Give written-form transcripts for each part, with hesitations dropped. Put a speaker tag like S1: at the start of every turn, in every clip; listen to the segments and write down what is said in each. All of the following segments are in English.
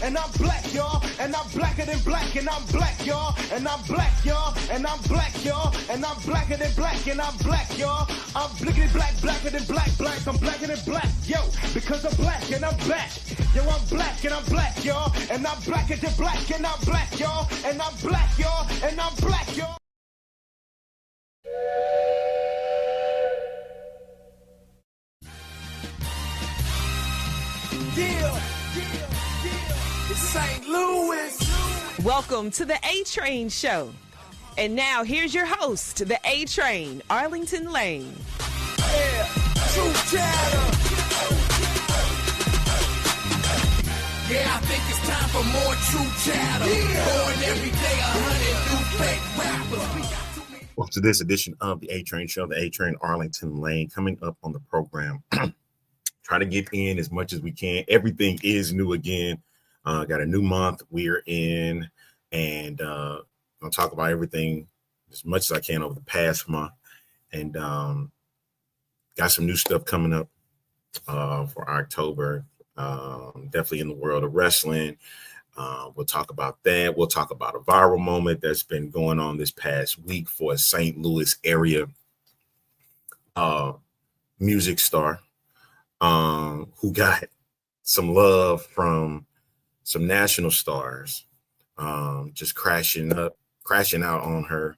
S1: and I'm black, y'all. And I'm blacker than black, and I'm black, y'all. And I'm black, y'all. And I'm black, y'all. And I'm blacker than black, and I'm black, y'all. I'm blickety black, blacker than black, black. I'm blacker than black, yo. Because I'm black and I'm back. Yo, I'm black and I'm black, y'all. And I'm blacker than black, and I'm black, y'all. And I'm black, y'all. And I'm black, y'all. It's St. Louis.
S2: Welcome to the A-Train Show. And now here's your host, the A-Train, Arlington Lane.
S1: Yeah, true chatter.
S3: Yeah, I think it's time for more true chatter. Born every day, 100 new fake rappers.
S4: Welcome to this edition of the A-Train Show, the A-Train Arlington Lane. Coming up on the program, try to get in as much as we can. Everything is new again. Got a new month we're in, and I'll talk about everything as much as I can over the past month. And got some new stuff coming up for October. Definitely in the world of wrestling. We'll talk about that. We'll talk about a viral moment that's been going on this past week for a St. Louis area music star who got some love from some national stars, just crashing out on her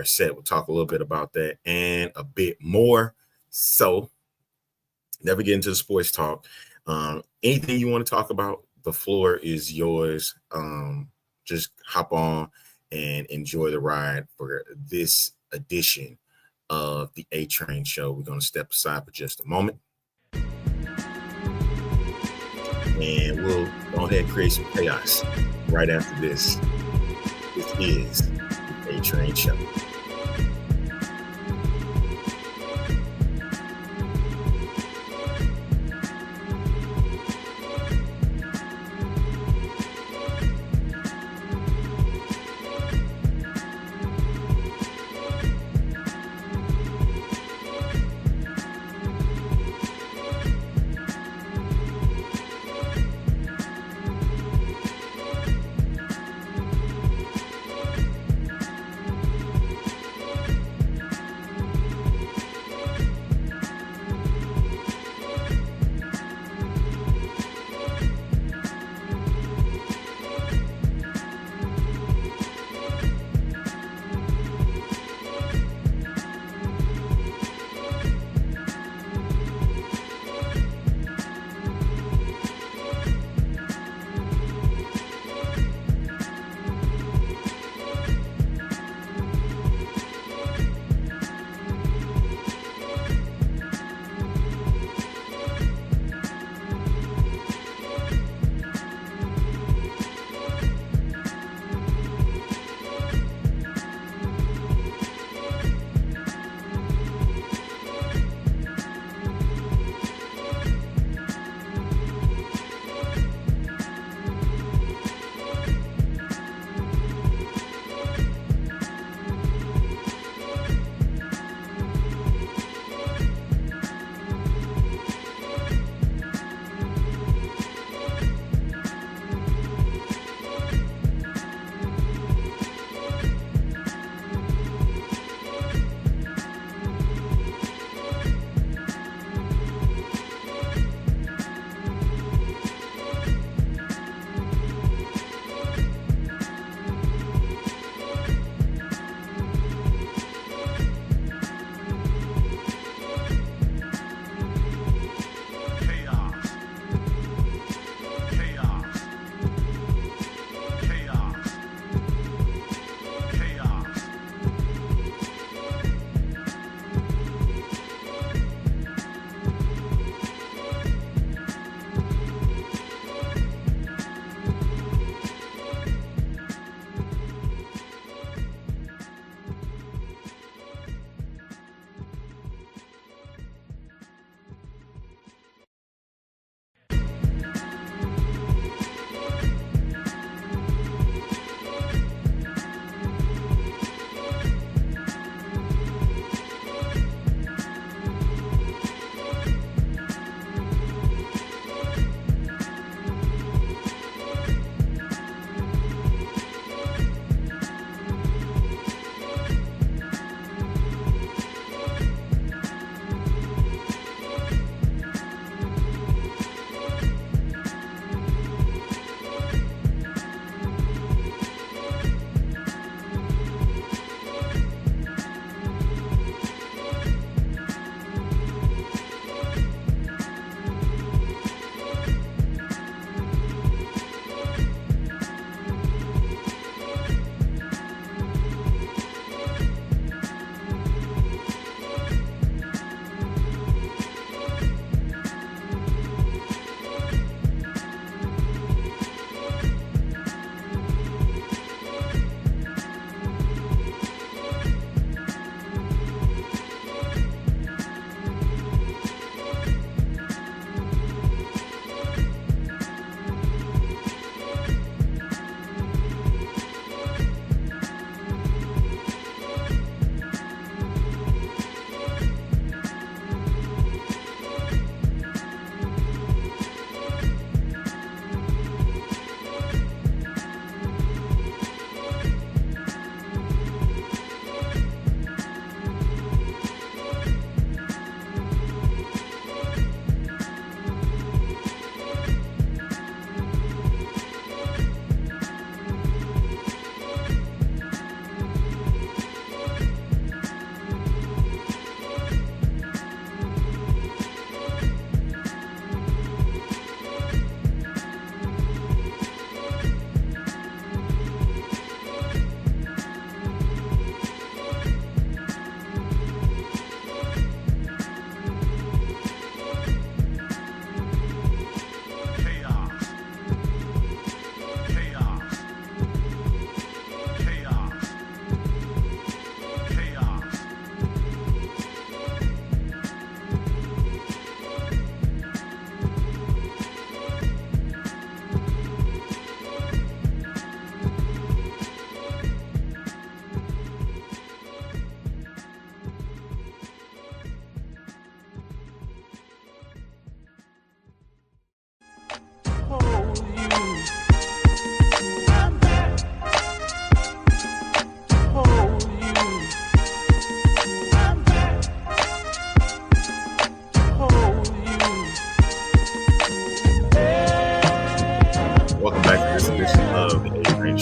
S4: set. We'll talk a little bit about that and a bit more. So never get into the sports talk. Anything you want to talk about, the floor is yours. Just hop on and enjoy the ride for this edition of the A-Train Show. We're going to step aside for just a moment, and we'll go ahead and create some chaos right after this. This is the A-Train Show.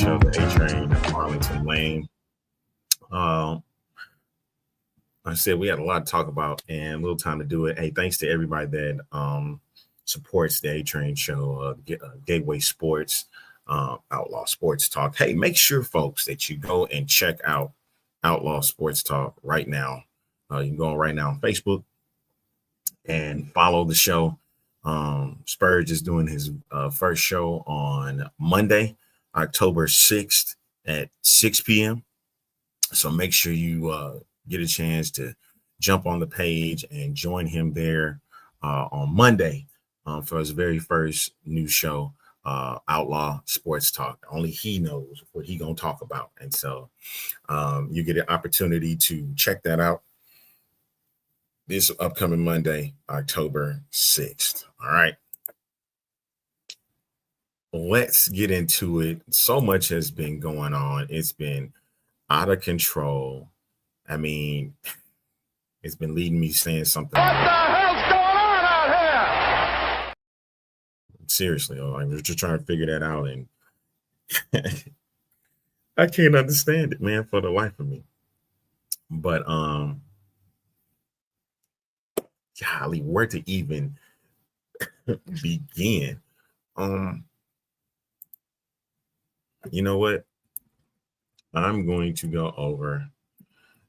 S4: show, the A Train, Arlington Lane. I said we had a lot to talk about and a little time to do it. Hey, thanks to everybody that supports the A Train show, Gateway Sports, Outlaw Sports Talk. Hey, make sure, folks, that you go and check out Outlaw Sports Talk right now. You can go right now on Facebook and follow the show. Spurge is doing his first show on Monday, October 6th at 6 p.m. So make sure you get a chance to jump on the page and join him there on Monday for his very first new show, Outlaw Sports Talk. Only he knows what he gonna talk about. And so you get an opportunity to check that out this upcoming Monday, October 6th. All right. Let's get into it. So much has been going on. It's been out of control. I mean, it's been leading me saying something.
S5: What the hell's going on out here?
S4: Seriously, I'm just trying to figure that out, and I can't understand it, man, for the life of me. But golly, where to even begin? You know what? I'm going to go over.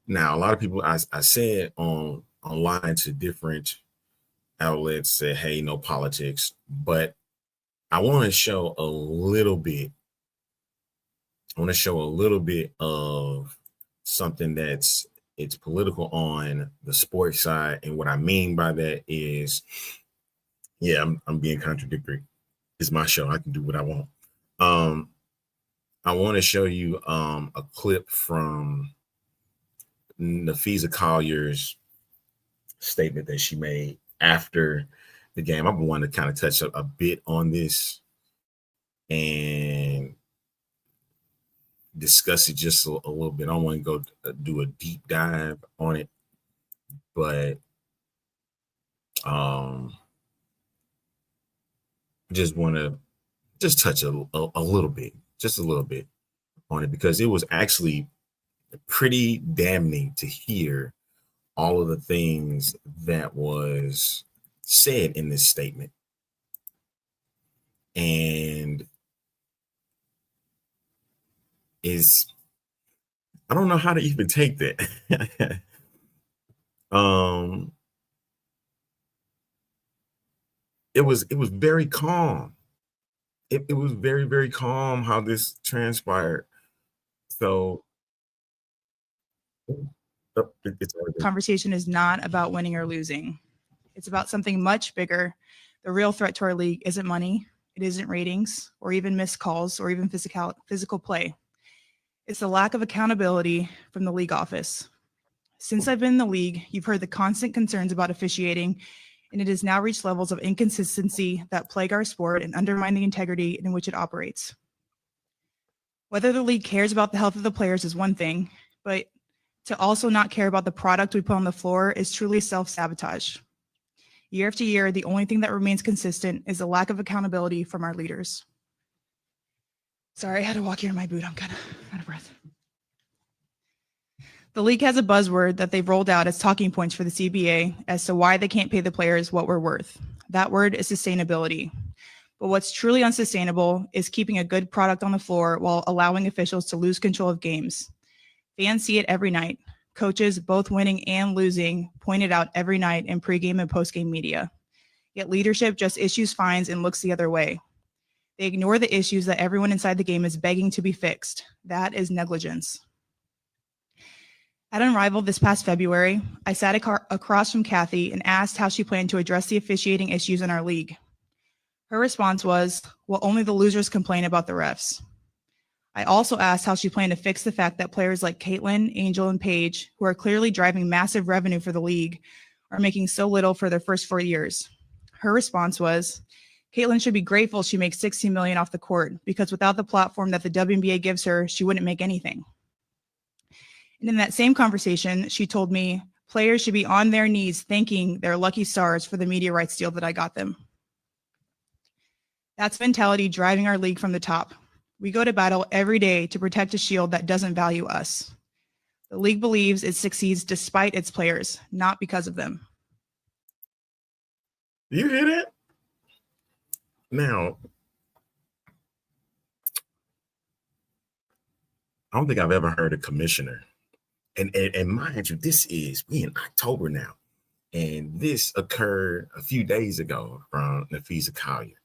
S4: Now, a lot of people, I said online to different outlets, said, hey, no politics, but I want to show a little bit. I want to show a little bit of something it's political on the sports side. And what I mean by that is, yeah, I'm being contradictory. It's my show. I can do what I want. I want to show you a clip from Nafisa Collier's statement that she made after the game. I'm going to kind of touch a bit on this and discuss it just a little bit. I don't want to go do a deep dive on it, but just want to just touch a little bit, just a little bit on it, because it was actually pretty damning to hear all of the things that was said in this statement. And I don't know how to even take that. It was very calm. It was very, very calm how this transpired. So
S6: conversation is not about winning or losing. It's about something much bigger. The real threat to our league isn't money. It isn't ratings or even missed calls or even physical play. It's the lack of accountability from the league office. Since I've been in the league, you've heard the constant concerns about officiating, and it has now reached levels of inconsistency that plague our sport and undermine the integrity in which it operates. Whether the league cares about the health of the players is one thing, but to also not care about the product we put on the floor is truly self-sabotage. Year after year, the only thing that remains consistent is the lack of accountability from our leaders. Sorry, I had to walk here in my boot. I'm kind of out of breath. The league has a buzzword that they've rolled out as talking points for the CBA as to why they can't pay the players what we're worth. That word is sustainability. But what's truly unsustainable is keeping a good product on the floor while allowing officials to lose control of games. Fans see it every night. Coaches, both winning and losing, point it out every night in pregame and postgame media. Yet leadership just issues fines and looks the other way. They ignore the issues that everyone inside the game is begging to be fixed. That is negligence. At Unrivaled this past February, I sat across from Kathy and asked how she planned to address the officiating issues in our league. Her response was, well, only the losers complain about the refs. I also asked how she planned to fix the fact that players like Caitlin, Angel, and Paige, who are clearly driving massive revenue for the league, are making so little for their first 4 years. Her response was, Caitlin should be grateful she makes $16 million off the court, because without the platform that the WNBA gives her, she wouldn't make anything. And in that same conversation, she told me players should be on their knees thanking their lucky stars for the media rights deal that I got them. That's mentality driving our league from the top. We go to battle every day to protect a shield that doesn't value us. The league believes it succeeds despite its players, not because of them.
S4: You hear that? Now, I don't think I've ever heard a commissioner. And mind you, we in October now. And this occurred a few days ago from Napheesa Collier.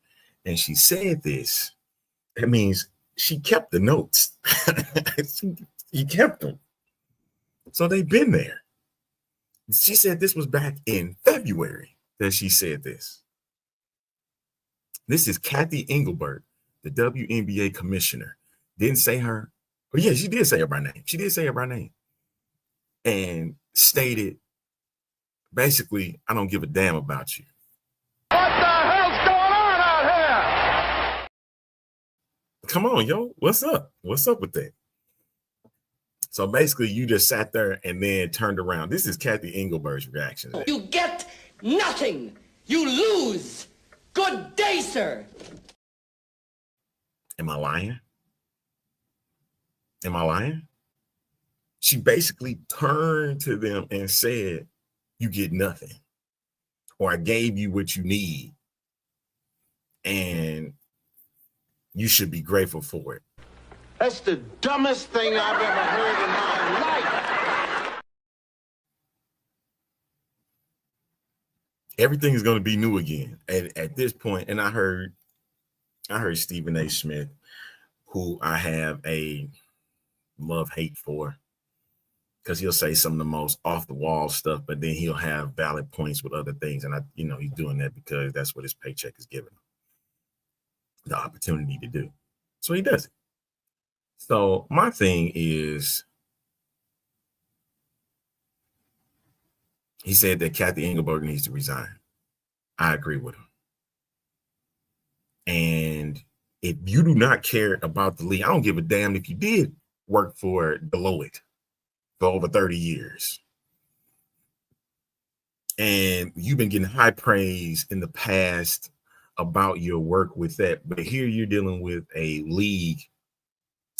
S4: And she said this. That means she kept the notes. She kept them. So they've been there. She said this was back in February that she said this. This is Cathy Engelbert, the WNBA commissioner. Didn't say her. But yeah, she did say her by name. She did say her by name. And stated, basically, I don't give a damn about you.
S5: What the hell's going on out here?
S4: Come on, yo. What's up? What's up with that? So basically, you just sat there and then turned around. This is Cathy Engelbert's reaction.
S7: You get nothing. You lose. Good day, sir.
S4: Am I lying? Am I lying? She basically turned to them and said, you get nothing, or I gave you what you need, and you should be grateful for it.
S5: That's the dumbest thing I've ever heard in my life.
S4: Everything is going to be new again. And at this point, and I heard Stephen A. Smith, who I have a love-hate for, because he'll say some of the most off-the-wall stuff, but then he'll have valid points with other things. And he's doing that because that's what his paycheck is giving him the opportunity to do. So he does it. So my thing is, he said that Cathy Engelbert needs to resign. I agree with him. And if you do not care about the league, I don't give a damn if you did work for Deloitte for over 30 years. And you've been getting high praise in the past about your work with that. But here you're dealing with a league.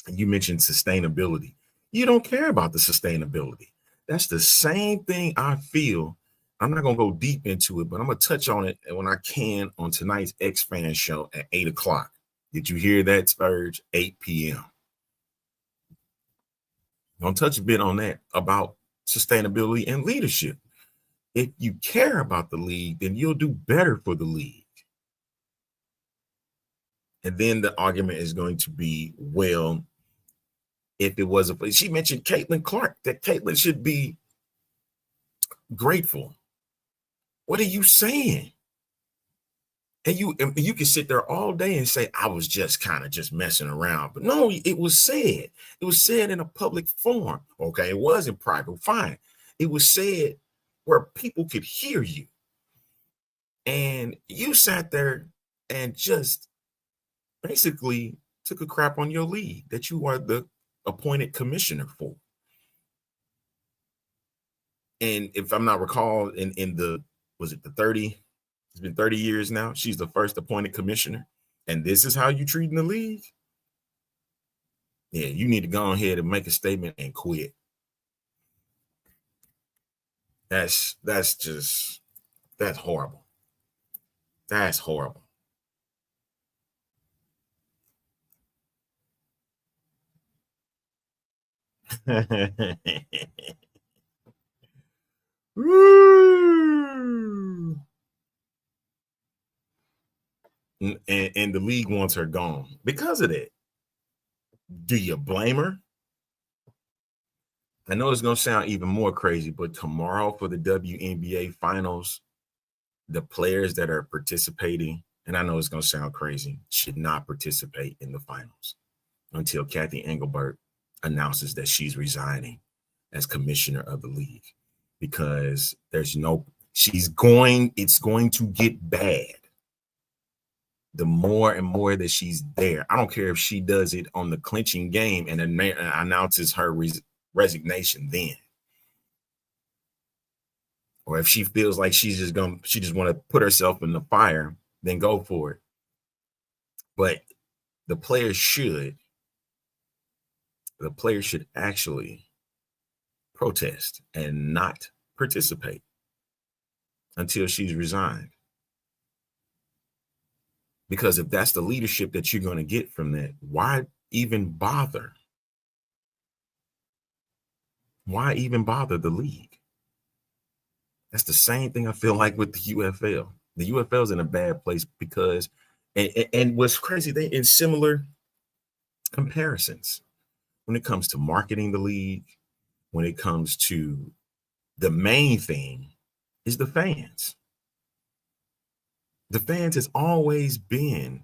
S4: You mentioned sustainability. You don't care about the sustainability. That's the same thing I feel. I'm not going to go deep into it, but I'm going to touch on it when I can on tonight's X-Fan show at 8 o'clock. Did you hear that, Spurge? 8 p.m. Going to touch a bit on that about sustainability and leadership. If you care about the league, then you'll do better for the league. And then the argument is going to be, well, if it was she mentioned Caitlin Clark, that Caitlin should be grateful. What are you saying? And you can sit there all day and say, I was just kind of just messing around. But no, it was said. It was said in a public forum. Okay, it was in private. Fine. It was said where people could hear you. And you sat there and just basically took a crap on your league that you are the appointed commissioner for. And if I'm not recall, was it the 30? It's been 30 years now. She's the first appointed commissioner. And this is how you treating the league? Yeah, you need to go ahead and make a statement and quit. That's horrible. That's horrible. Woo! And the league wants her gone because of that. Do you blame her? I know it's going to sound even more crazy, but tomorrow for the WNBA finals, the players that are participating, and I know it's going to sound crazy, should not participate in the finals until Cathy Engelbert announces that she's resigning as commissioner of the league, because it's going to get bad. The more and more that she's there, I don't care if she does it on the clinching game and announces her resignation then, or if she feels like she just want to put herself in the fire, then go for it. But the players should the player should actually protest and not participate until she's resigned. Because if that's the leadership that you're going to get from that, why even bother? Why even bother the league? That's the same thing I feel like with the UFL. The UFL is in a bad place because, and what's crazy, they in similar comparisons when it comes to marketing the league, when it comes to the main thing is the fans. The fans has always been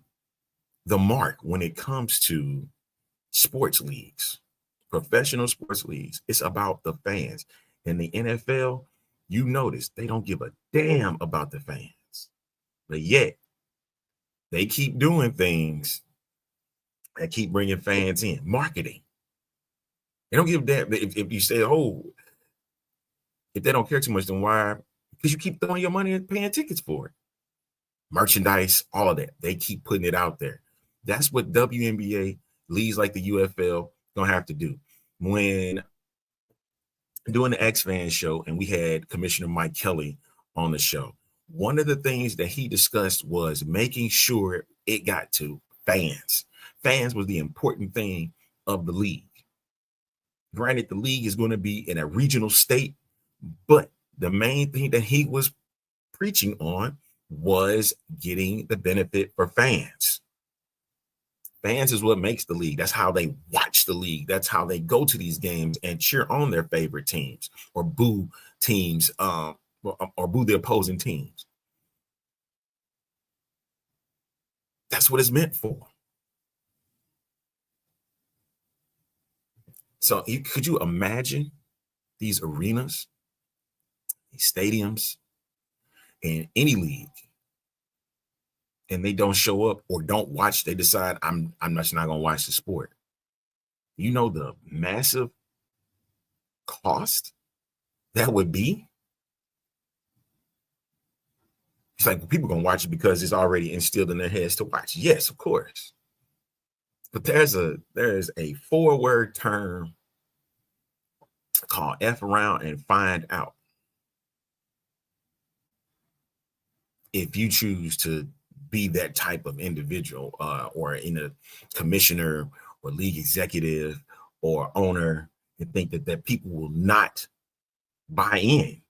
S4: the mark when it comes to sports leagues, professional sports leagues. It's about the fans. In the NFL, you notice they don't give a damn about the fans, but yet they keep doing things that keep bringing fans in. Marketing. They don't give a damn. If you say, oh, if they don't care too much, then why? Because you keep throwing your money and paying tickets for it. Merchandise, all of that. They keep putting it out there. That's what WNBA leagues like the UFL gonna have to do. When doing the X-Fans show, and we had Commissioner Mike Kelly on the show, one of the things that he discussed was making sure it got to fans. Fans was the important thing of the league. Granted, the league is going to be in a regional state, but the main thing that he was preaching on was getting the benefit for fans. Fans is what makes the league. That's how they watch the league. That's how they go to these games and cheer on their favorite teams or boo teams, or boo the opposing teams. That's what it's meant for. So could you imagine these arenas, these stadiums, in any league, and they don't show up or don't watch, they decide I'm just not going to watch the sport. You know the massive cost that would be? It's like people going to watch it because it's already instilled in their heads to watch. Yes, of course. But there's a 4-word term called F around and find out. If you choose to be that type of individual, or in a commissioner or league executive or owner, and think that people will not buy in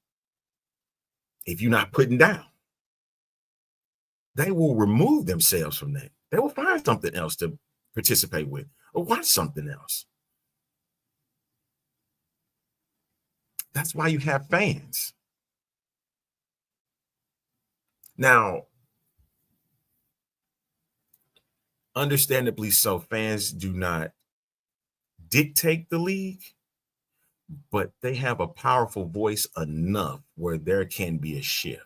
S4: if you're not putting down, they will remove themselves from that. They will find something else to participate with or watch something else. That's why you have fans. Now, understandably so, fans do not dictate the league, but they have a powerful voice enough where there can be a shift.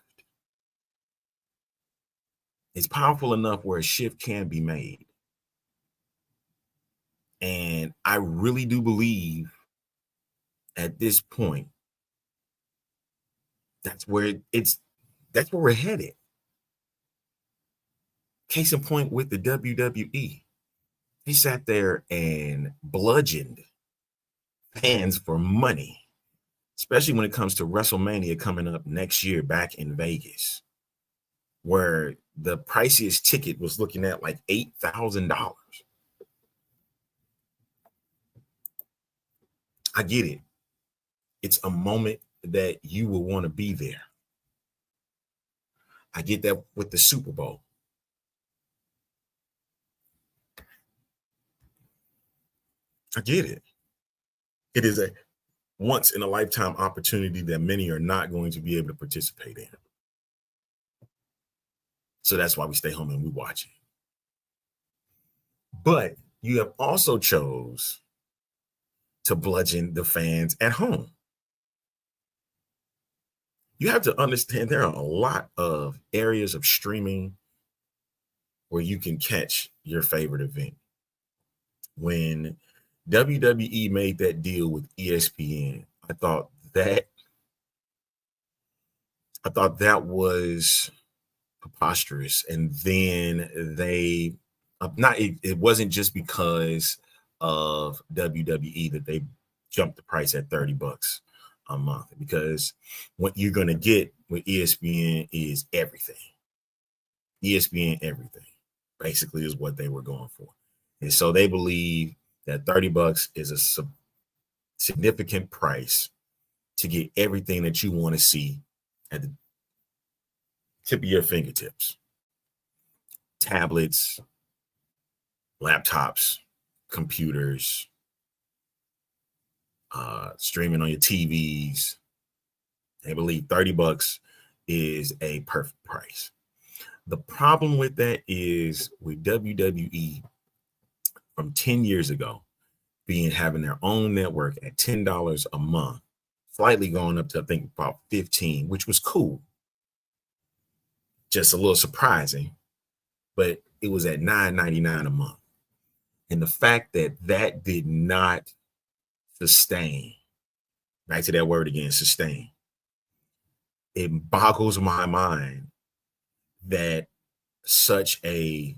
S4: It's powerful enough where a shift can be made. And I really do believe at this point, that's where we're headed. Case in point with the WWE. He sat there and bludgeoned fans for money, especially when it comes to WrestleMania coming up next year back in Vegas, where the priciest ticket was looking at like $8,000. I get it. It's a moment that you will want to be there. I get that with the Super Bowl. I get it. It is a once in a lifetime opportunity that many are not going to be able to participate in. So that's why we stay home and we watch it. But you have also chose to bludgeon the fans at home. You have to understand there are a lot of areas of streaming where you can catch your favorite event. When WWE made that deal with ESPN, I thought that was preposterous. And then it wasn't just because of WWE that they jumped the price at $30 a month, because what you're going to get with ESPN is everything. ESPN everything basically is what they were going for. And so they believe that $30 is a significant price to get everything that you want to see at the tip of your fingertips. Tablets, laptops, computers, streaming on your TVs. They believe $30 is a perfect price. The problem with that is with WWE from 10 years ago having their own network at $10 a month, slightly going up to I think about 15, which was cool. Just a little surprising, but it was at $9.99 a month. And the fact that that did not sustain, back to that word again, sustain, it boggles my mind that such a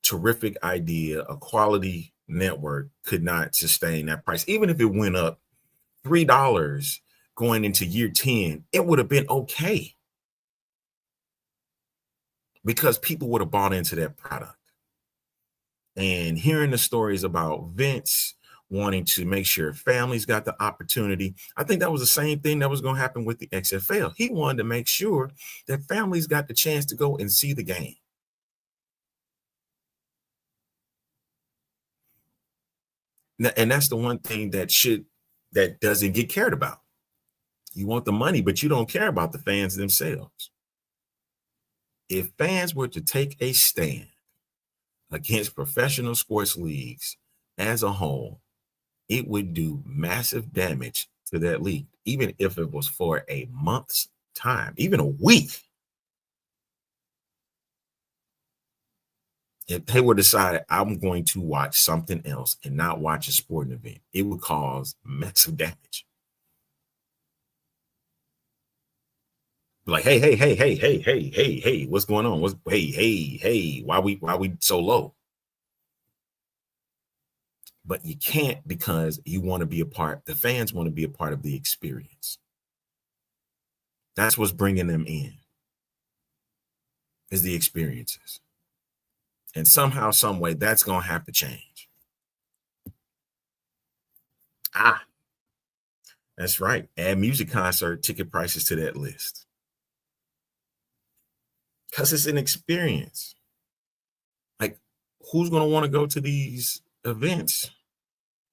S4: terrific idea, a quality network could not sustain that price. Even if it went up $3 going into year 10, it would have been okay, because people would have bought into that product. And hearing the stories about Vince wanting to make sure families got the opportunity, I think that was the same thing that was going to happen with the XFL. He wanted to make sure that families got the chance to go and see the game. And that's the one thing that doesn't get cared about. You want the money, but you don't care about the fans themselves. If fans were to take a stand against professional sports leagues as a whole, it would do massive damage to that league, even if it was for a month's time, even a week. If they were decided, I'm going to watch something else and not watch a sporting event, it would cause massive damage. Like, hey, what's going on? Why we so low? But you can't, because you want to be a part, the fans want to be a part of the experience. That's what's bringing them in, is the experiences. And somehow, some way, that's going to have to change. That's right. Add music concert ticket prices to that list. Because it's an experience. Like, who's going to want to go to these events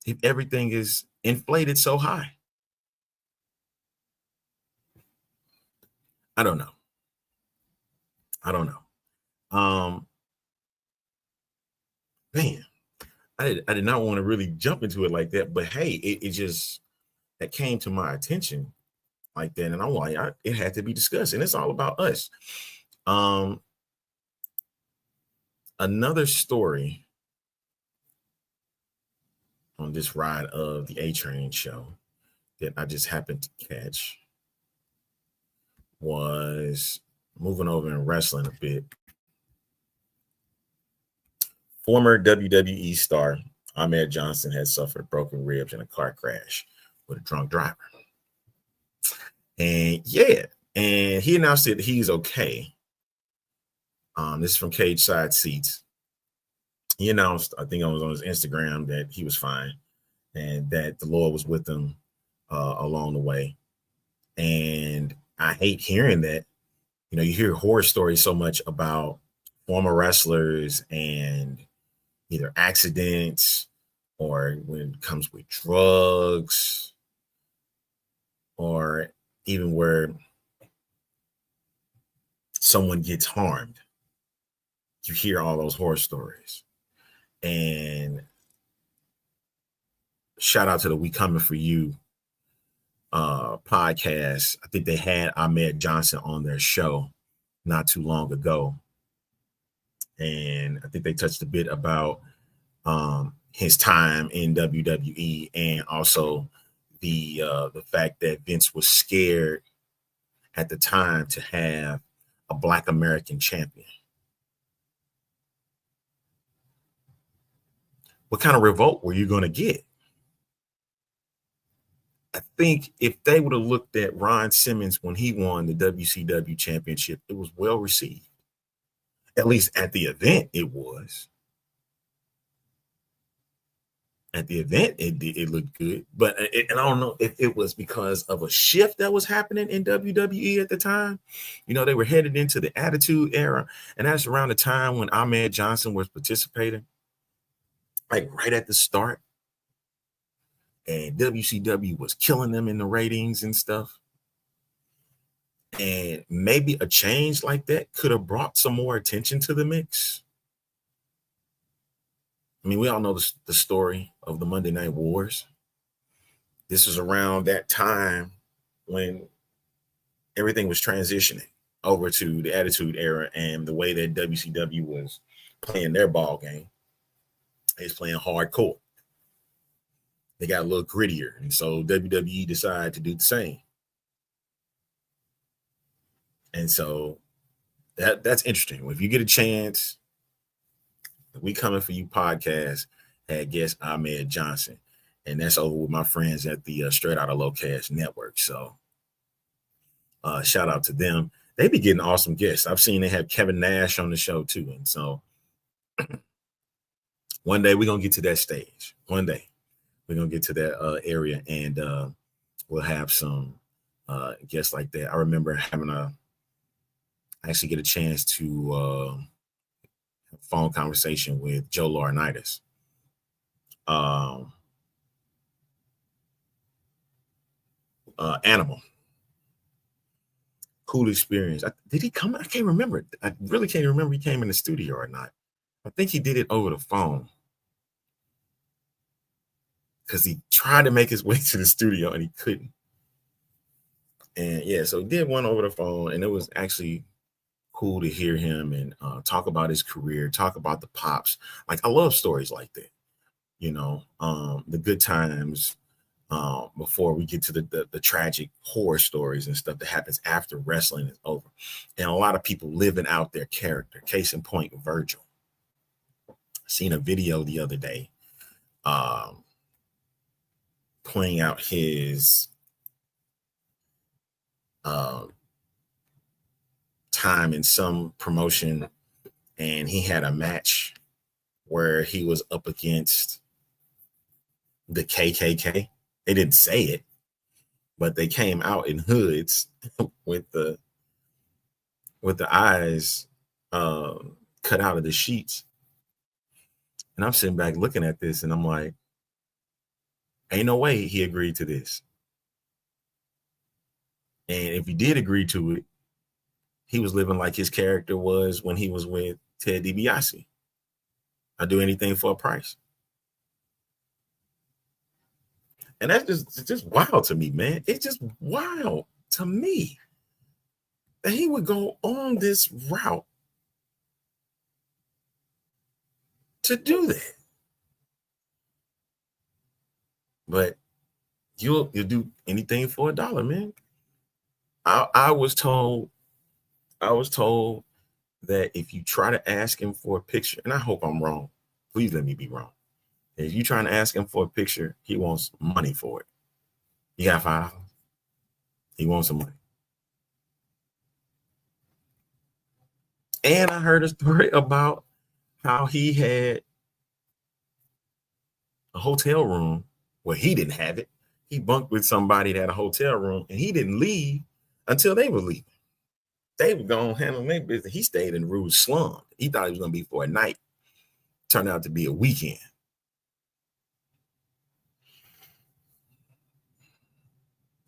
S4: if everything is inflated so high? I don't know. Man, I did not want to really jump into it like that, but hey, it just, that came to my attention like that, and I'm like, it had to be discussed, and it's all about us. Another story on this ride of the A-Train show that I just happened to catch was, moving over and wrestling a bit. Former WWE star Ahmed Johnson had suffered broken ribs in a car crash with a drunk driver. And he announced that he's okay. This is from Cage Side Seats. He announced, I think it was on his Instagram, that he was fine and that the Lord was with him along the way. And I hate hearing that. You know, you hear horror stories so much about former wrestlers and either accidents, or when it comes with drugs, or even where someone gets harmed. You hear all those horror stories. And shout out to the We Coming For You podcast. I think they had Ahmed Johnson on their show not too long ago. And I think they touched a bit about his time in WWE, and also the fact that Vince was scared at the time to have a Black American champion. what kind of revolt were you going to get? I think if they would have looked at Ron Simmons when he won the WCW championship, it was well received. At least at the event, it was. At the event, it looked good. But and I don't know if it was because of a shift that was happening in WWE at the time. You know, they were headed into the Attitude Era. And that's around the time when Ahmed Johnson was participating, like right at the start. And WCW was killing them in the ratings and stuff. And maybe a change like that could have brought some more attention to the mix. I mean, we all know the story of the Monday Night Wars. This was around that time when everything was transitioning over to the Attitude Era, and the way that WCW was playing their ball game is playing hardcore. They got a little grittier, and so WWE decided to do the same. And so that's interesting. If you get a chance, We Coming For You podcast had guest Ahmed Johnson, and that's over with my friends at the Straight Outta Low Cash Network. So shout out to them. They be getting awesome guests. I've seen they have Kevin Nash on the show too. And so one day we're going to get to that stage. One day we're going to get to that area, and we'll have some guests like that. I remember having actually get a chance to phone conversation with Joe Laurinaitis. Animal. Cool experience. Did he come? I can't remember. I really can't remember he came in the studio or not. I think he did it over the phone, because he tried to make his way to the studio and he couldn't. And yeah, so he did one over the phone, and it was actually cool to hear him and talk about his career, talk about the pops. Like, I love stories like that, you know, the good times before we get to the tragic horror stories and stuff that happens after wrestling is over. And a lot of people living out their character. Case in point, Virgil. Seen a video the other day playing out his time in some promotion, and he had a match where he was up against the KKK. They didn't say it, but they came out in hoods with the eyes cut out of the sheets. And I'm sitting back looking at this, and I'm like, ain't no way he agreed to this. And if he did agree to it, he was living like his character was when he was with Ted DiBiase. I'd do anything for a price. And that's just wild to me, man. It's just wild to me that he would go on this route to do that. But you'll do anything for $1, man. I was told that if you try to ask him for a picture, and I hope I'm wrong, please let me be wrong. If you're trying to ask him for a picture, he wants money for it. You got $5. He wants some money. And I heard a story about how he had a hotel room where he didn't have it. He bunked with somebody that had a hotel room, and he didn't leave until they were leaving. They were going to handle their business. He stayed in Rouge slum. He thought it was going to be for a night. Turned out to be a weekend.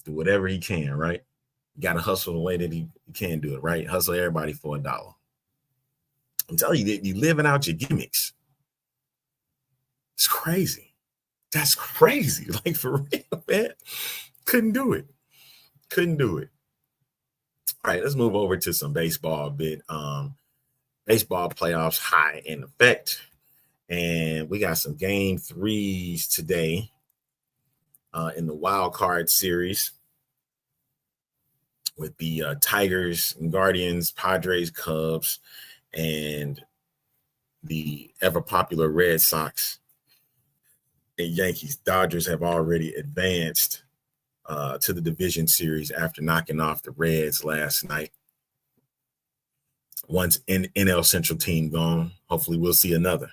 S4: Do whatever he can, right? You got to hustle the way that he can do it, right? Hustle everybody for $1. I'm telling you, that you're living out your gimmicks. It's crazy. That's crazy. Like, for real, man. Couldn't do it. All right, let's move over to some baseball a bit. Baseball playoffs high in effect. And we got some game 3s today in the wild card series with the Tigers and Guardians, Padres, Cubs, and the ever popular Red Sox and Yankees. Dodgers have already advanced to the division series after knocking off the Reds last night. Once an NL Central team gone, hopefully we'll see another.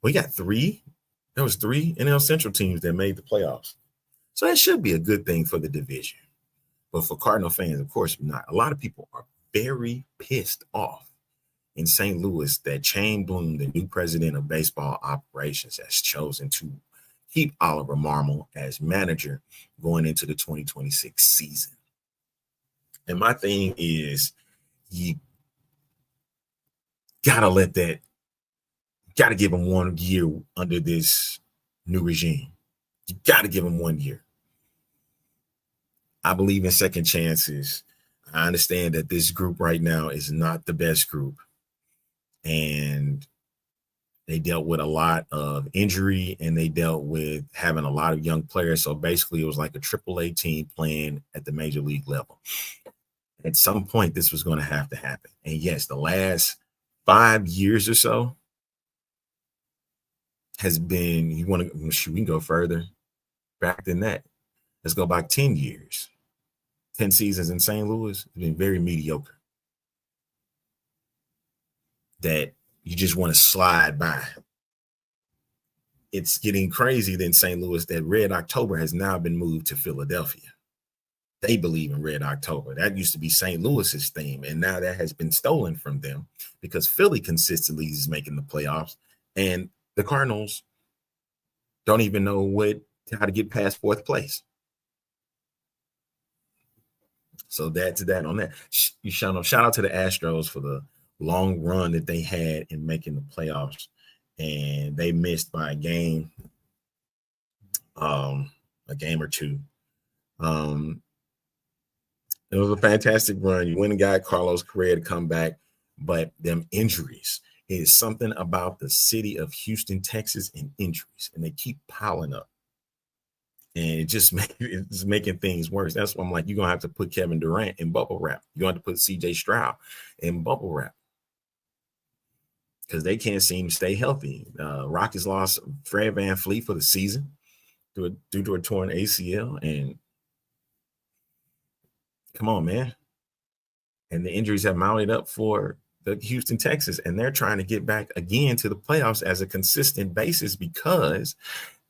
S4: We got 3. There was 3 NL Central teams that made the playoffs. So that should be a good thing for the division. But for Cardinal fans, of course not. A lot of people are very pissed off in St. Louis that Shane Bloom, the new president of baseball operations, has chosen to keep Oliver Marmol as manager going into the 2026 season. And my thing is, you gotta give him 1 year under this new regime. You gotta give him 1 year. I believe in second chances. I understand that this group right now is not the best group, and they dealt with a lot of injury, and they dealt with having a lot of young players. So basically it was like a AAA team playing at the major league level. At some point, this was going to have to happen. And yes, the last 5 years or so has been, we can go further back than that. Let's go back 10 years. 10 seasons in St. Louis has been very mediocre. That you just want to slide by. It's getting crazy in St. Louis that Red October has now been moved to Philadelphia. They believe in Red October. That used to be St. Louis's theme, and now that has been stolen from them because Philly consistently is making the playoffs, and the Cardinals don't even know how to get past 4th place. So that's that on that. Shout out to the Astros for the long run that they had in making the playoffs, and they missed by a game or 2. It was a fantastic run. You went and got Carlos Correa to come back, but them injuries is something about the city of Houston, Texas, and injuries, and they keep piling up. And it's making things worse. That's why I'm like, you're going to have to put Kevin Durant in bubble wrap. You're going to have to put CJ Stroud in bubble wrap because they can't seem to stay healthy. Rockets lost Fred VanVleet for the season due to a torn ACL. And come on, man. And the injuries have mounted up for the Houston Texans, and they're trying to get back again to the playoffs as a consistent basis because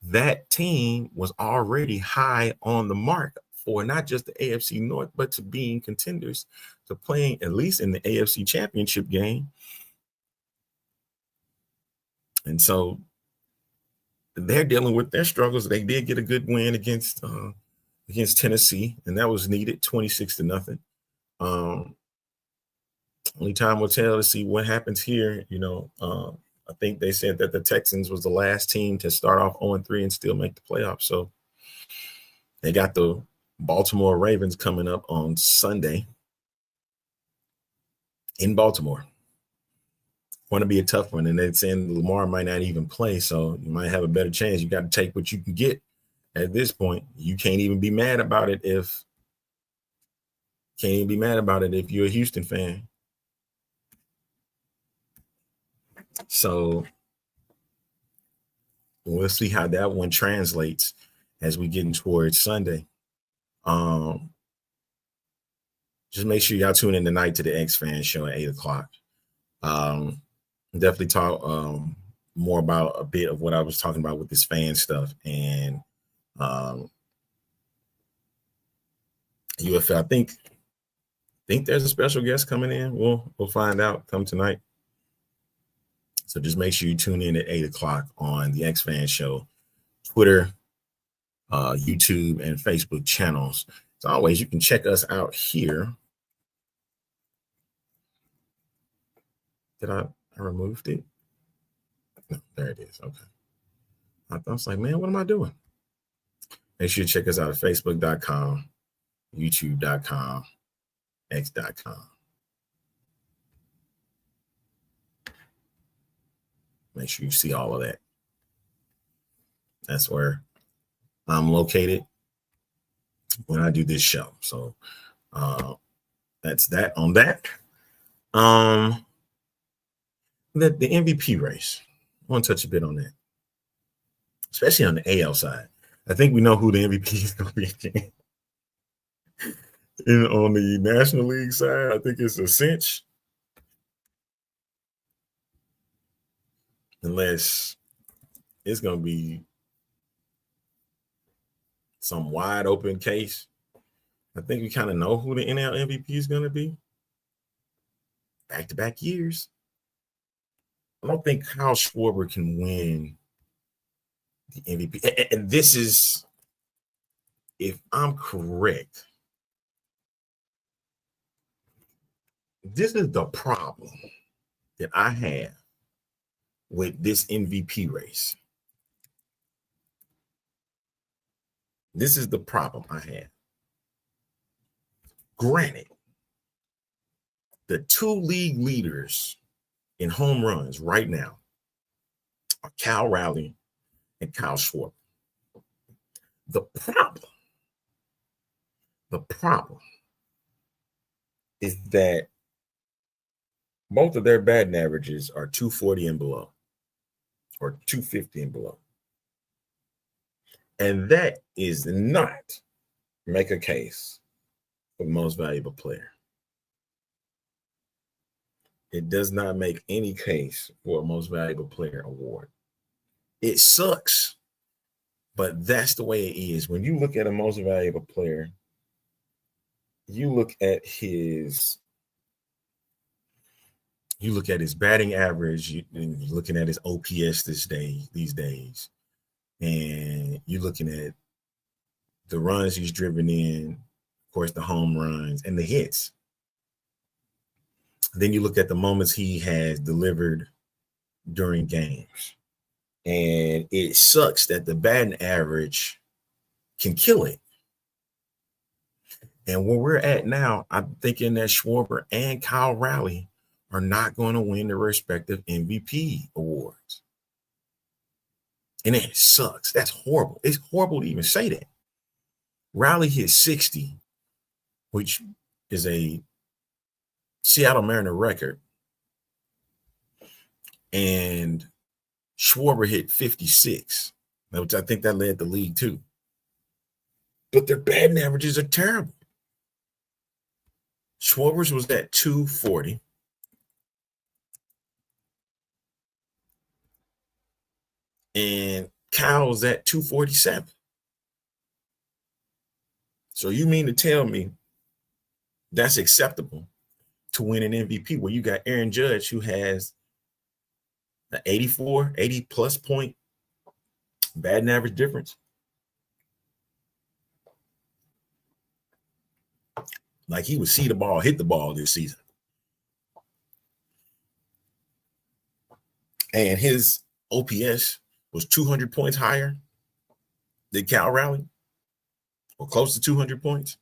S4: that team was already high on the mark for not just the AFC North, but to being contenders to playing at least in the AFC Championship game. And so they're dealing with their struggles. They did get a good win against Tennessee, and that was needed, 26-0. Only time will tell to see what happens here. I think they said that the Texans was the last team to start off 0-3 and still make the playoffs. So they got the Baltimore Ravens coming up on Sunday in Baltimore. Want to be a tough one, and they're saying Lamar might not even play, so you might have a better chance. You got to take what you can get at this point. You can't even be mad about it if you're a Houston fan. So we'll see how that one translates as we get towards Sunday. Just make sure y'all tune in tonight to the X Fan Show at 8:00. Definitely talk more about a bit of what I was talking about with this fan stuff and UFL. I think there's a special guest coming in. We'll find out come tonight. So just make sure you tune in at 8:00 on the X Fan Show, Twitter, YouTube, and Facebook channels. As always, you can check us out here. Did I removed it? No, there it is. Okay. I was like, man, what am I doing? Make sure you check us out at Facebook.com, YouTube.com, X.com. Make sure you see all of that. That's where I'm located when I do this show. So that's that on that. The MVP race. I want to touch a bit on that. especially on the AL side. I think we know who the MVP is going to be. And on the National League side, I think it's a cinch. Unless it's going to be some wide open case. I think we kind of know who the NL MVP is going to be. Back-to-back years. I don't think Kyle Schwarber can win the MVP. And this is, if I'm correct, this is the problem that I have with this MVP race. This is the problem I have. Granted, the two league leaders in home runs right now are Cal Raleigh and Kyle Schwarber. The problem is that both of their batting averages are 240 and below, or 250 and below. And that is not make a case for most valuable player. It does not make any case for a most valuable player award. It sucks, but that's the way it is. When you look at a most valuable player, you look at his batting average, you're looking at his OPS these days, and you're looking at the runs he's driven in, of course, the home runs and the hits. Then you look at the moments he has delivered during games. And it sucks that the batting average can kill it. And where we're at now, I'm thinking that Schwarber and Kyle Raleigh are not going to win their respective MVP awards. And it sucks. That's horrible. It's horrible to even say that. Raleigh hit 60, which is a Seattle Mariner record. And Schwarber hit 56, which I think that led the league too. But their batting averages are terrible. Schwarber's was at 240. And Kyle's at 247. So you mean to tell me that's acceptable to win an MVP where you got Aaron Judge, who has an 80 plus point batting average difference? Like he would see the ball, hit the ball this season. And his OPS was 200 points higher than Cal Raleigh, or close to 200 points.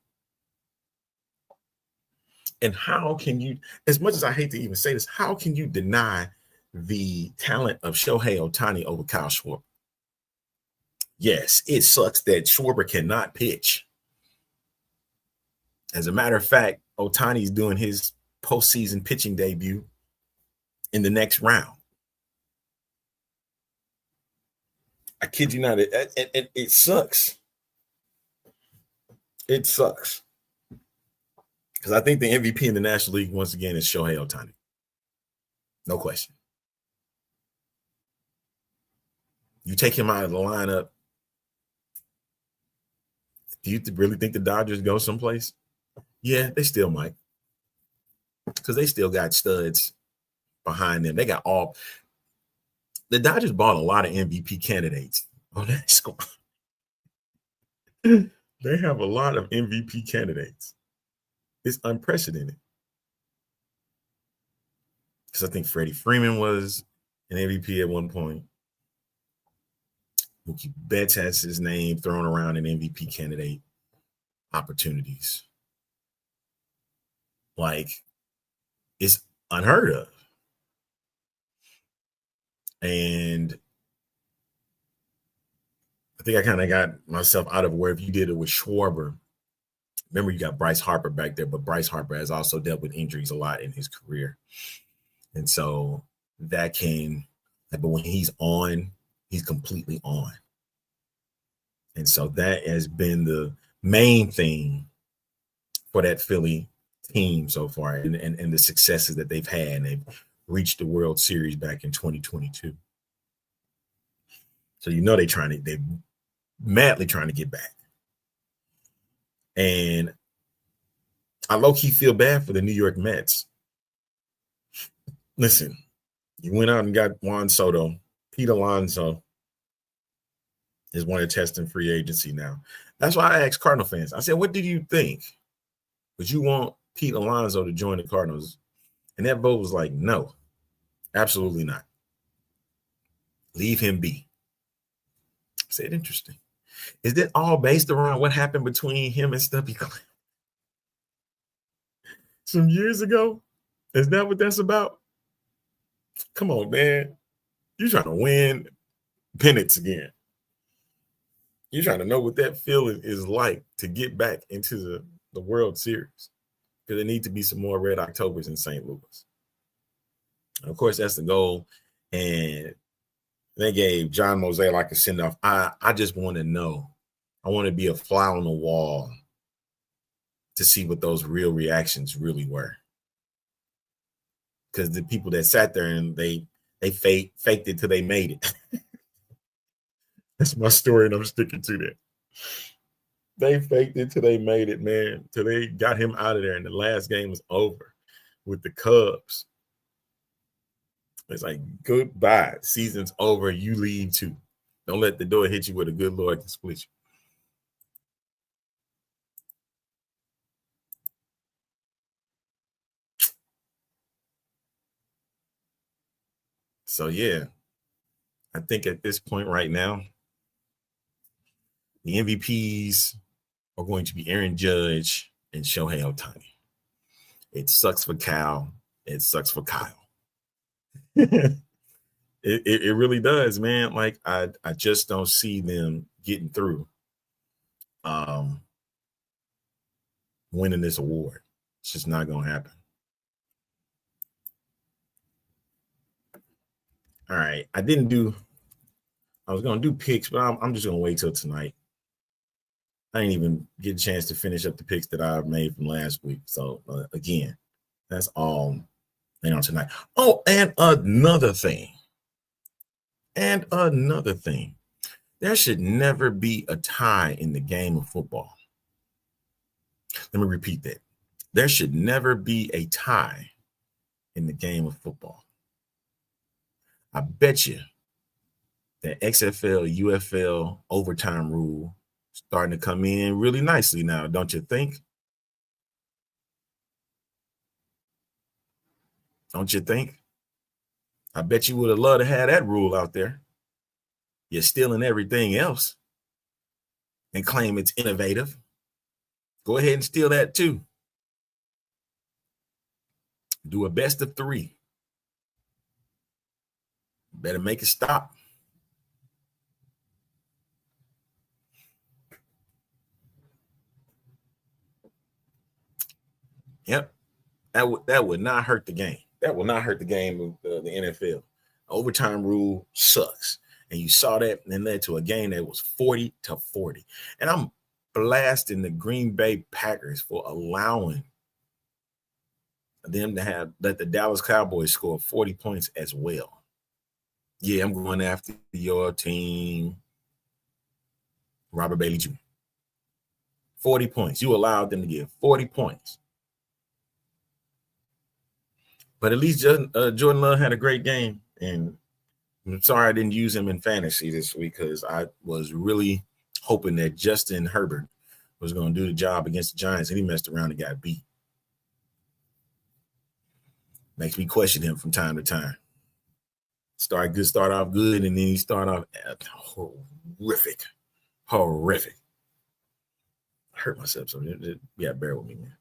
S4: And how can you, as much as I hate to even say this, how can you deny the talent of Shohei Ohtani over Kyle Schwarber? Yes, it sucks that Schwarber cannot pitch. As a matter of fact, Ohtani's doing his postseason pitching debut in the next round. I kid you not, it sucks. It sucks. Because I think the MVP in the National League, once again, is Shohei Ohtani. No question. You take him out of the lineup, do you really think the Dodgers go someplace? Yeah, they still might. Because they still got studs behind them. They got all – the Dodgers bought a lot of MVP candidates on that squad. They have a lot of MVP candidates. It's unprecedented. Because I think Freddie Freeman was an MVP at one point. Mookie Betts has his name thrown around in MVP candidate opportunities. Like, it's unheard of. And I think I kind of got myself out of where if you did it with Schwarber. Remember, you got Bryce Harper back there, but Bryce Harper has also dealt with injuries a lot in his career. And so that came, but when he's on, he's completely on. And so that has been the main thing for that Philly team so far, and the successes that they've had. And they've reached the World Series back in 2022. So they're madly trying to get back. And I low-key feel bad for the New York Mets. Listen, you went out and got Juan Soto. Pete Alonso is one of the testing free agency now. That's why I asked Cardinal fans. I said, what did you think? Would you want Pete Alonso to join the Cardinals? And that vote was like, no, absolutely not. Leave him be. I said, interesting. Is that all based around what happened between him and Stubby Clem some years ago? Is that what that's about? Come on, man. You're trying to win pennants again. You're trying to know what that feeling is like to get back into the World Series. Because there need to be some more Red Octobers in St. Louis. And of course, that's the goal. And they gave John Mosey like a send-off. I just want to know. I want to be a fly on the wall to see what those real reactions really were. Because the people that sat there and they faked it till they made it. That's my story, and I'm sticking to that. They faked it till they made it, man. Till they got him out of there, and the last game was over with the Cubs. It's like, goodbye. Season's over. You leave too. Don't let the door hit you where the good Lord can split you. So, yeah, I think at this point right now, the MVPs are going to be Aaron Judge and Shohei Ohtani. It sucks for Cal. It sucks for Kyle. It really does, man. Like, I just don't see them getting through winning this award. It's just not going to happen. All right. I was going to do picks, but I'm just going to wait till tonight. I didn't even get a chance to finish up the picks that I made from last week. So, again, that's all tonight. Oh, and another thing. There should never be a tie in the game of football. Let me repeat that. There should never be a tie in the game of football. I bet you that XFL, UFL overtime rule starting to come in really nicely now, don't you think? Don't you think? I bet you would have loved to have that rule out there. You're stealing everything else and claim it's innovative. Go ahead and steal that too. Do a best of 3. Better make it stop. Yep. That would not hurt the game. That will not hurt the game of the NFL. Overtime rule sucks. And you saw that, and it led to a game that was 40-40. And I'm blasting the Green Bay Packers for allowing them to let the Dallas Cowboys score 40 points as well. Yeah, I'm going after your team, Robert Bailey Jr. 40 points. You allowed them to give 40 points. But at least Jordan Love had a great game. And I'm sorry I didn't use him in fantasy this week because I was really hoping that Justin Herbert was going to do the job against the Giants, and he messed around and got beat. Makes me question him from time to time. Start off good, and then he start off horrific. I hurt myself, so yeah, bear with me, man.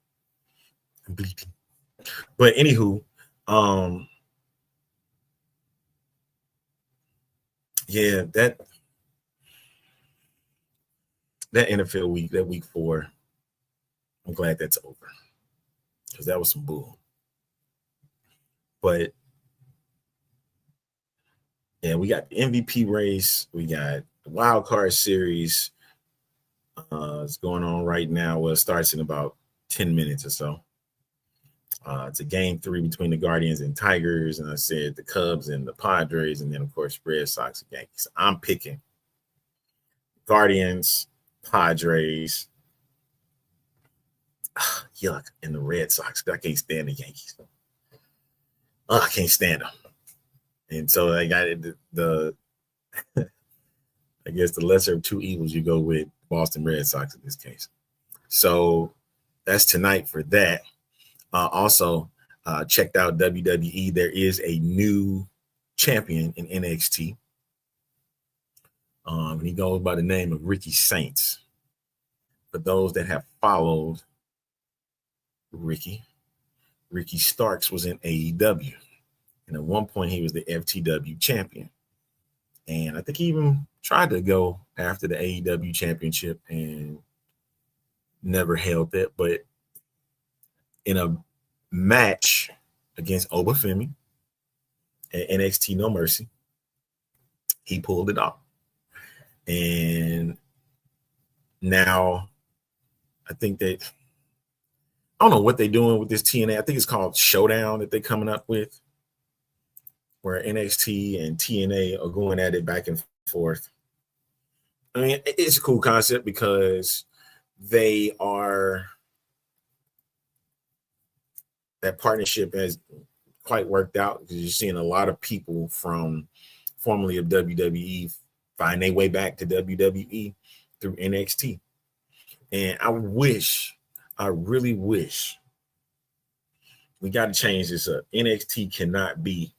S4: I'm bleeding. But anywho, yeah, that NFL week, that week 4, I'm glad that's over because that was some bull. But yeah, we got the MVP race, we got the wild card series, It's going on right now. Well, it starts in about 10 minutes or so. It's a game 3 between the Guardians and Tigers, and I said the Cubs and the Padres, and then of course Red Sox and Yankees. I'm picking Guardians, Padres, yuck, and the Red Sox. I can't stand the Yankees. I can't stand them. And so I got the I guess the lesser of two evils, you go with Boston Red Sox in this case. So that's tonight for that. Also, checked out WWE. There is a new champion in NXT. He goes by the name of Ricky Saints. For those that have followed Ricky Starks was in AEW. And at one point, he was the FTW champion. And I think he even tried to go after the AEW championship and never held that. But in a match against Obafemi at NXT No Mercy, he pulled it off. And now I think that, I don't know what they're doing with this TNA. I think it's called Showdown that they're coming up with, where NXT and TNA are going at it back and forth. I mean, it's a cool concept because they are, that partnership has quite worked out because you're seeing a lot of people from formerly of WWE find their way back to WWE through NXT. And I really wish we got to change this up. NXT cannot be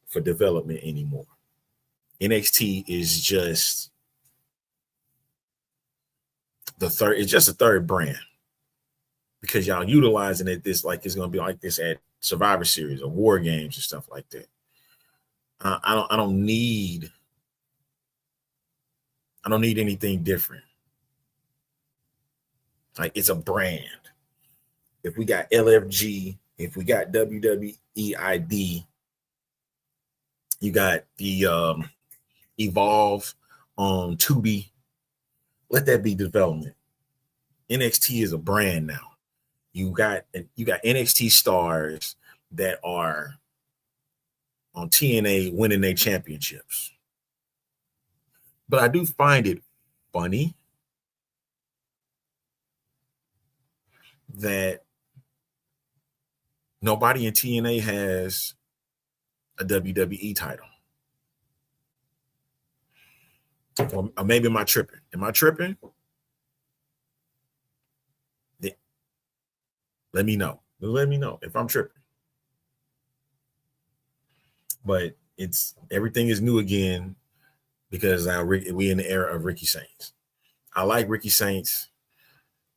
S4: for development anymore. NXT is just it's just a third brand because y'all utilizing it this like it's going to be like this at Survivor Series or War Games and stuff like that. I don't need anything different. Like, it's a brand. If we got LFG, if we got WWEID, you got the Evolve on Tubi, let that be development. NXT is a brand now. You got NXT stars that are on TNA winning their championships. But I do find it funny that nobody in TNA has a WWE title. Or maybe am I tripping? Am I tripping? Let me know. Let me know if I'm tripping. But everything is new again because now we in the era of Ricky Saints. I like Ricky Saints.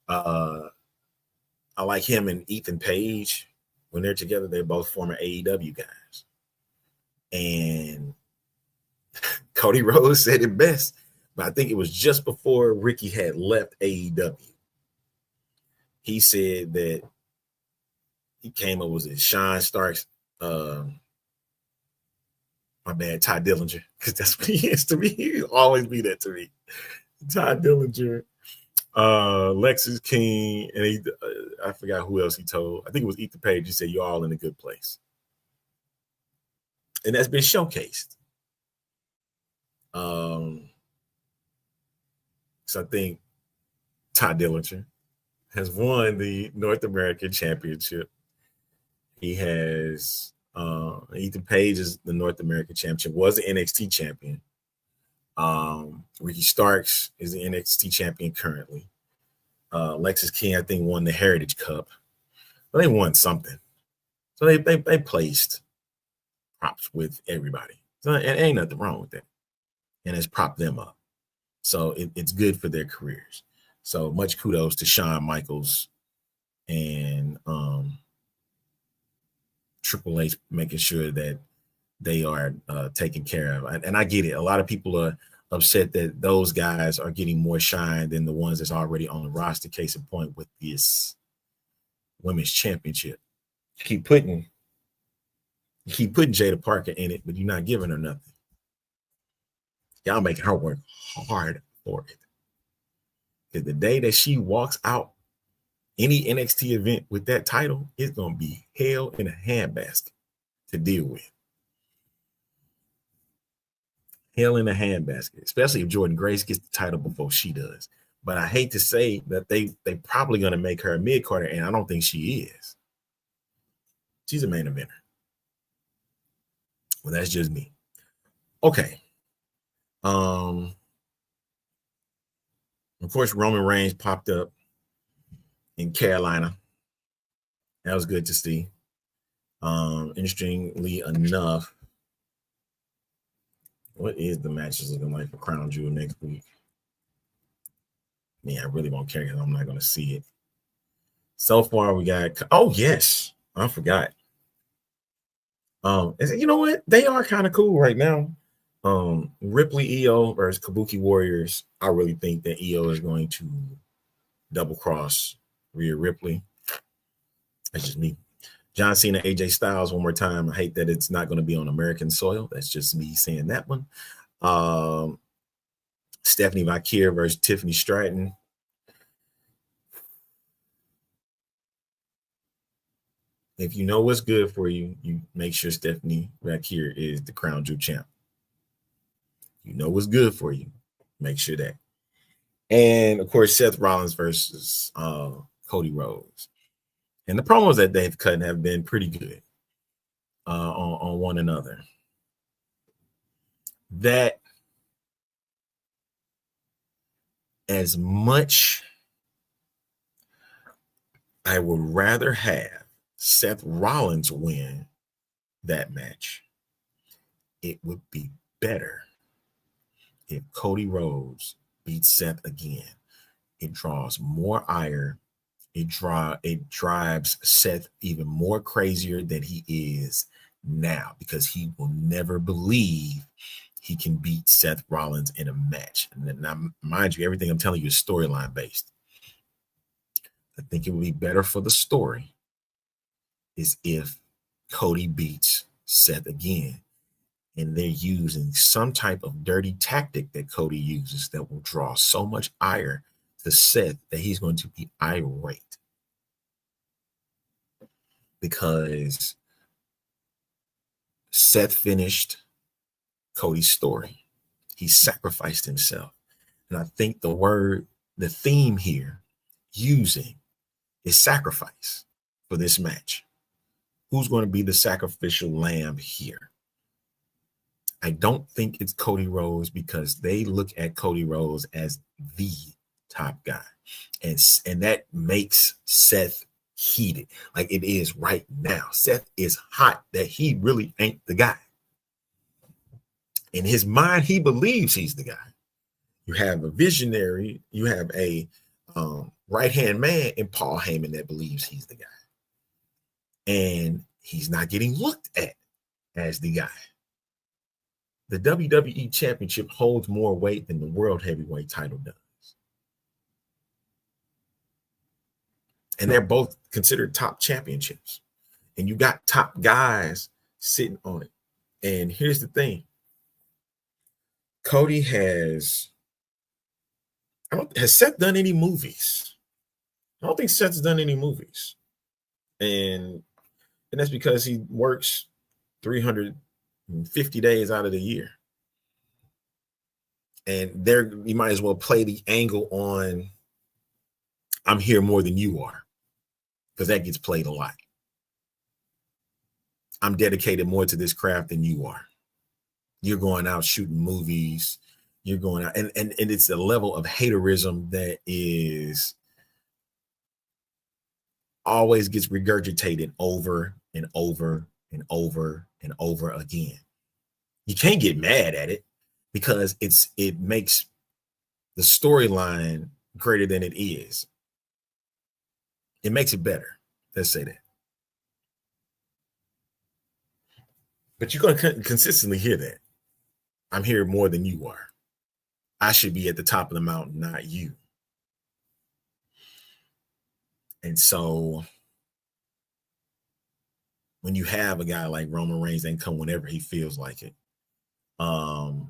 S4: I like him and Ethan Page. When they're together, they're both former AEW guys. And Cody Rhodes said it best, but I think it was just before Ricky had left AEW. He said that he came up with Sean Starks, my bad, Ty Dillinger, because that's what he is to me. He'll always be that to me. Ty Dillinger, Lexis King, and I forgot who else he told. I think it was Ethan Page. He said, "You're all in a good place." And that's been showcased. So I think Ty Dillinger has won the North American Championship. He has Ethan Page is the North American Championship, was the NXT champion. Ricky Starks is the NXT champion currently. Lexis King, I think, won the Heritage Cup. But they won something. So they placed props with everybody. So it ain't nothing wrong with that. And it's propped them up. So it's good for their careers. So much kudos to Shawn Michaels and Triple H making sure that they are taken care of. And I get it. A lot of people are upset that those guys are getting more shine than the ones that's already on the roster. Case in point with this women's championship. You keep putting Jada Parker in it, but you're not giving her nothing. Y'all making her work hard for it. Because the day that she walks out any NXT event with that title, it's going to be hell in a handbasket to deal with. Hell in a handbasket, especially if Jordynne Grace gets the title before she does. But I hate to say that they probably going to make her a mid-carder, and I don't think she is. She's a main eventer. Well, that's just me. Okay. Of course, Roman Reigns popped up in Carolina. That was good to see. Interestingly enough, what is the matches looking like for Crown Jewel next week? I really won't care because I'm not going to see it. So far, we got, oh, yes, I forgot. You know what? They are kind of cool right now. Ripley EO versus Kabuki Warriors. I really think that EO is going to double cross Rhea Ripley. That's just me. John Cena, AJ Styles, one more time. I hate that it's not going to be on American soil. That's just me saying that one. Stephanie Vakir versus Tiffany Stratton. If you know what's good for you, you make sure Stephanie Vakir is the Crown Jewel champ. You know what's good for you. Make sure that. And, of course, Seth Rollins versus Cody Rhodes. And the promos that they've cut have been pretty good on one another. That as much I would rather have Seth Rollins win that match, it would be better if Cody Rhodes beats Seth again. It draws more ire. It drives Seth even more crazier than he is now, because he will never believe he can beat Seth Rollins in a match. And now, mind you, everything I'm telling you is storyline based. I think it would be better for the story is if Cody beats Seth again, and they're using some type of dirty tactic that Cody uses that will draw so much ire to Seth that he's going to be irate, because Seth finished Cody's story. He sacrificed himself. And I think the theme here using is sacrifice for this match. Who's going to be the sacrificial lamb here? I don't think it's Cody Rhodes, because they look at Cody Rhodes as the top guy. And that makes Seth heated, like it is right now. Seth is hot that he really ain't the guy. In his mind, he believes he's the guy. You have a visionary, you have a right-hand man in Paul Heyman that believes he's the guy. And he's not getting looked at as the guy. The WWE Championship holds more weight than the World Heavyweight title does. And they're both considered top championships. And you got top guys sitting on it. And here's the thing. Cody has Seth done any movies? I don't think Seth's done any movies. And that's because he works 350 days out of the year. And there you might as well play the angle on I'm here more than you are, because that gets played a lot. I'm dedicated more to this craft than you are. You're going out shooting movies. You're going out, and it's a level of haterism that is always gets regurgitated over and over and over and over again. You can't get mad at it because it makes the storyline greater than it is. It makes it better. Let's say that. But you're going to consistently hear that. I'm here more than you are. I should be at the top of the mountain, not you. And so when you have a guy like Roman Reigns, they can come whenever he feels like it. But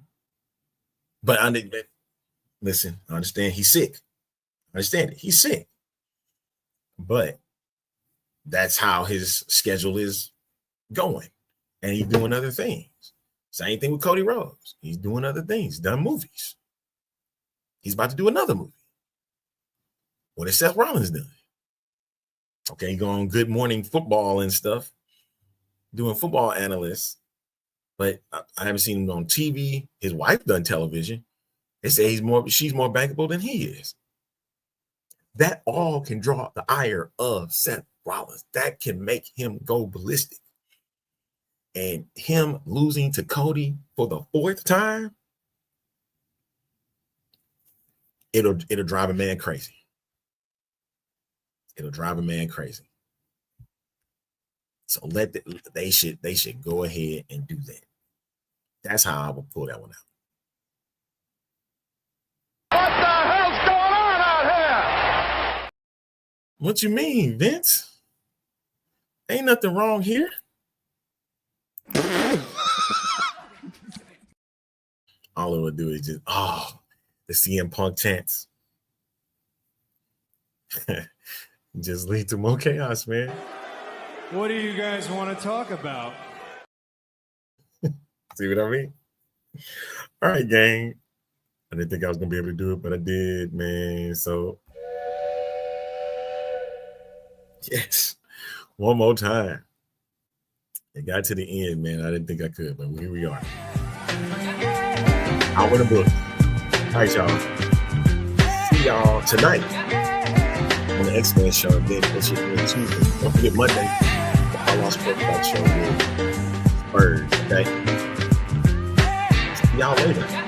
S4: listen, I understand he's sick. Understand it. He's sick. But that's how his schedule is going. And he's doing other things. Same thing with Cody Rhodes. He's doing other things. He's done movies. He's about to do another movie. What is Seth Rollins doing? Okay, going Good Morning Football and stuff, doing football analysts. But I haven't seen him on TV. His wife done television. They say she's more bankable than he is. That all can draw the ire of Seth Rollins. That can make him go ballistic. And him losing to Cody for the 4th time, it'll drive a man crazy. It'll drive a man crazy. So they should go ahead and do that. That's how I would pull that one out.
S5: What the hell's going on out here?
S4: What you mean, Vince? Ain't nothing wrong here. All it would do is just, the CM Punk chants. Just lead to more chaos, man.
S8: What do you guys want to talk about?
S4: See what I mean? All right, gang. I didn't think I was going to be able to do it, but I did, man. So, yes, one more time. It got to the end, man. I didn't think I could, but here we are. Out with a book. All right, y'all. See y'all tonight on the X-Men show. Then Tuesday. Don't forget Monday. The All Sports Talk show with Bird. Okay. See y'all later.